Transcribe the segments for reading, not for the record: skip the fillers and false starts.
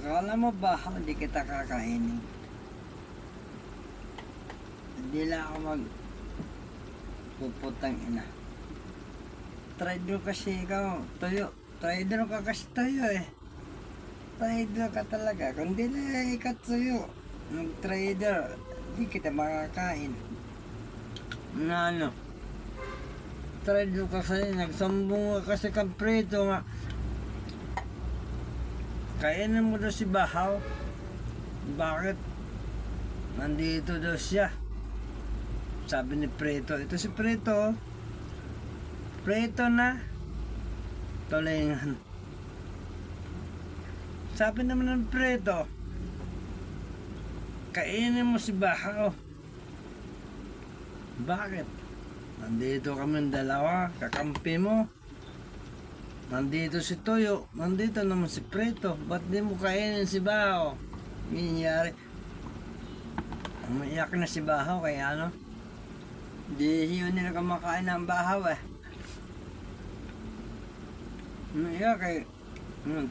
Akala mo ba hindi kita kakainin? Hindi lang ako puputang ina. Trader kasi ikaw, tuyo. Trader ka kasi tuyo eh. Trader ka talaga. Kung di lang ikaw tuyo, trader, di kita makakain. Na ano? Trader ka kasi, nagsambong ka kasi kang preto nga. Kainin mo daw si Bahaw. Bakit? Nandito daw siya. Sabi ni Preto. Ito si Preto. Preto na. Tulingan. Sabi naman ng Preto. Kainin mo si Bahaw. Bakit? Nandito kami dalawa. Kakampi mo. Nandito si Toyo. Nandito naman si Preto. Ba't di mo kainin si Bahaw? Nangyari. Umiyak na si Bahaw kaya ano? Di yun nila kumakain ng Bahaw eh. Umiyak eh.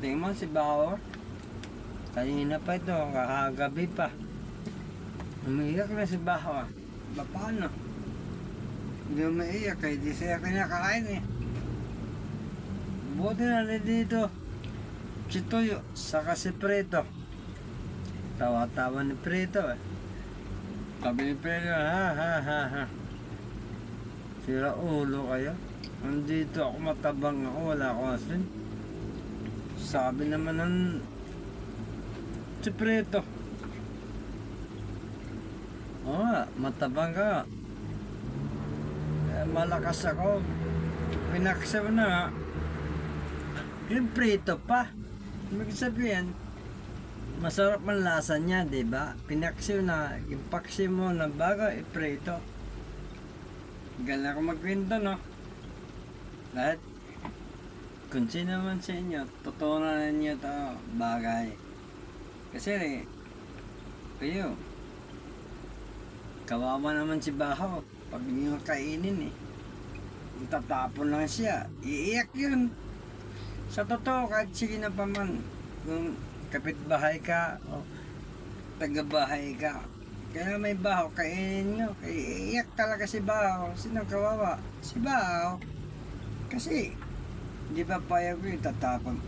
Tingin mo si Bahaw. Kanina pa ito. Kakagabi pa. Umiyak na si Bahaw. Paano? Hindi umiiyak eh. Di siya kinakain eh. Buti na dito si Toyo, saka si Preto. Tawa-tawa ni Preto eh. Sabi ni Preto, ha. Sira ulo kayo. Nandito ako, matabang ako, wala akong asin. Sabi naman ng si Preto, oo nga, matabang ka. Malakas ako. Pinaksaw na nga. Yung Preto pa. Ibig sabihin, masarap man lasa niya, di ba? Pinaksiw na, yung paksiw mo na bago, Preto. Galing ako magkwento, no? Lahat, kung sino man sa inyo, totoo na ninyo ito bagay. Kasi, kayo, kawawa naman si Bahaw pag niyo kainin eh. Tatapon lang siya, iiyak yun. Sa totoo, kahit sige na pa man, kung kapitbahay ka, o tagabahay ka, kaya may Bahaw, kainin nyo. Iiyak talaga si Bahaw. Sinong kawawa? Si Bahaw. Kasi, di ba payag ko yung tatapon?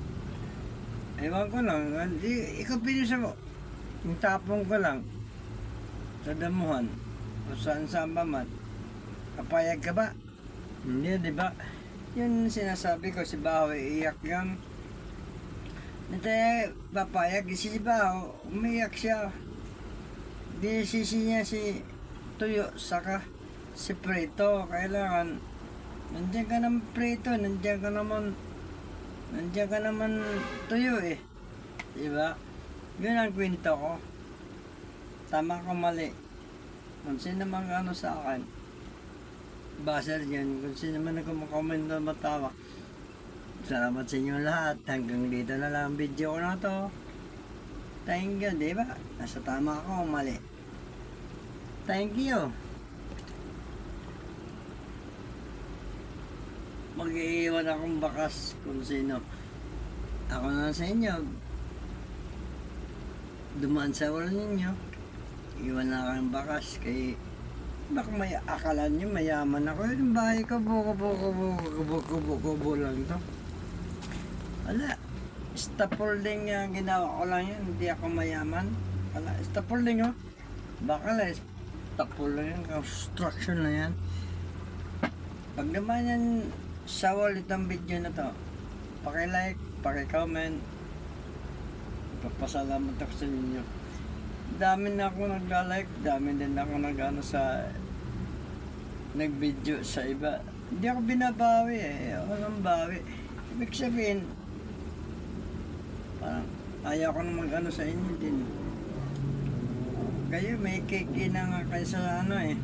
Ewan ko lang, ikaw pinisa mo. Yung tapon ko lang, sa damuhan, o saan pa man, kapayag ka ba? Hindi, di ba? Yun sinasabi ko, si Bahaw iiyak yun. Hindi papayag, si Bahaw, umiyak siya. Dinisisi niya si Tuyo, saka si Preto. Kailangan, nandiyan ka naman Preto, nandiyan ka naman Tuyo eh. Diba? Yun ang kwento ko. Tama ko mali. Kung sino mang ano sa akin, baser yan. Kung sino man nagkumakomment na matawa. Salamat sa inyo lahat. Hanggang dito na lang ang video ko na to. Thank you, di ba? Nasa tama ako o mali? Thank you. Mag-iiwan akong bakas kung sino. Ako na sa inyo. Dumaan sa wala ninyo. Iwan na akong bakas kay baka may akalan nyo mayaman ako. Yung bahay ko buko lang to. Wala. Stapholding yung ginawa ko lang yan. Hindi ako mayaman. Wala. Stapholding oh. Baka lang. Stapholding yan. Construction na yan. Pag naman yan sa ulit ang video na to, paki-like, paki-comment. Papasalamat ako sa inyo. Dami na ako nagla-like. Dami din ako nag-ano sa nag-video sa iba. Hindi ako binabawi eh. Walang bawi. Ibig sabihin, parang ayaw ko na mag-ano sa inyo din. Kayo may kiki na nga kayo sa ano eh.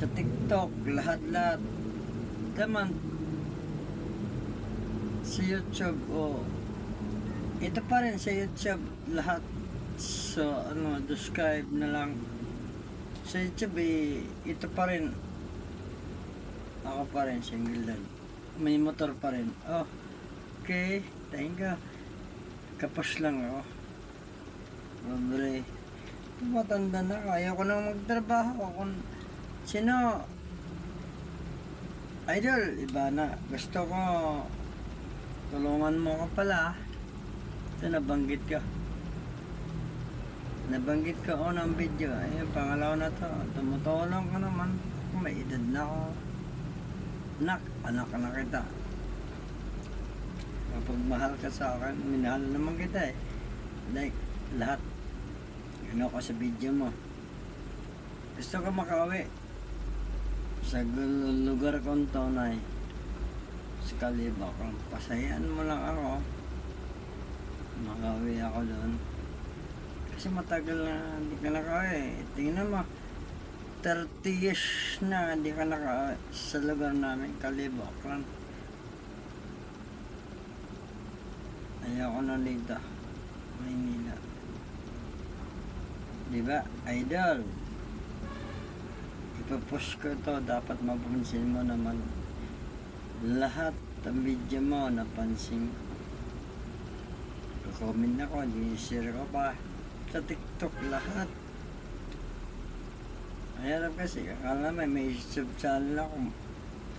Sa TikTok, lahat-lahat. Taman, sa YouTube o ito pa rin sa YouTube lahat. So ano, subscribe na lang. Sa YouTube eh, ito pa rin. Ako pa rin, single lang. May motor pa rin. Oh, okay, thank you. Kapos lang ako. Pobre. Matanda na ako. Ayaw ko nang magtrabaho. Kung sino, idol, iba na. Gusto ko, tulungan mo ka pala. Ito, nabanggit ko. Nabanggit ko ng video. Ayun, pangalawa na to. Tumutulong ka naman. May edad na ako. Anak na kita. Kapag mahal ka sa akin, minahal naman kita eh. Like, lahat. Yun ako sa video mo. Gusto ko makauwi sa lugar kong tunay. Sa Calibacon. Pasayaan mo lang ako. Makauwi ako doon. Kasi matagal na hindi ka nakauwi. Tingnan mo. 30 years na hindi ka nakauwi sa lugar namin, Calibacon. Ayoko na dito. Maynila. Diba, idol? Ipapost ko to. Dapat mapansin mo naman. Lahat ng video mo napansin. Comment ako, di-share ko pa. Sa TikTok lahat. Mahirap kasi. Akala may YouTube channel ako.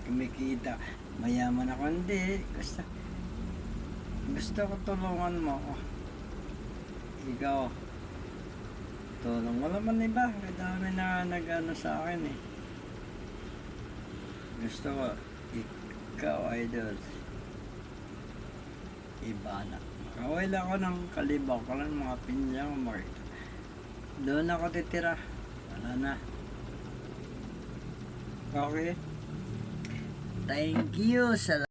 Kumikita. Mayaman ako. Hindi. Gusto ko tulungan mo ako. Ikaw. Tulong mo naman iba. Dami na nag-ano sa akin eh. Gusto ko. Ikaw, idol. Iba na. Makawal ako ng Calibacon, mga pinyang makita. Doon ako titira. Wala na. Okay. Thank you sa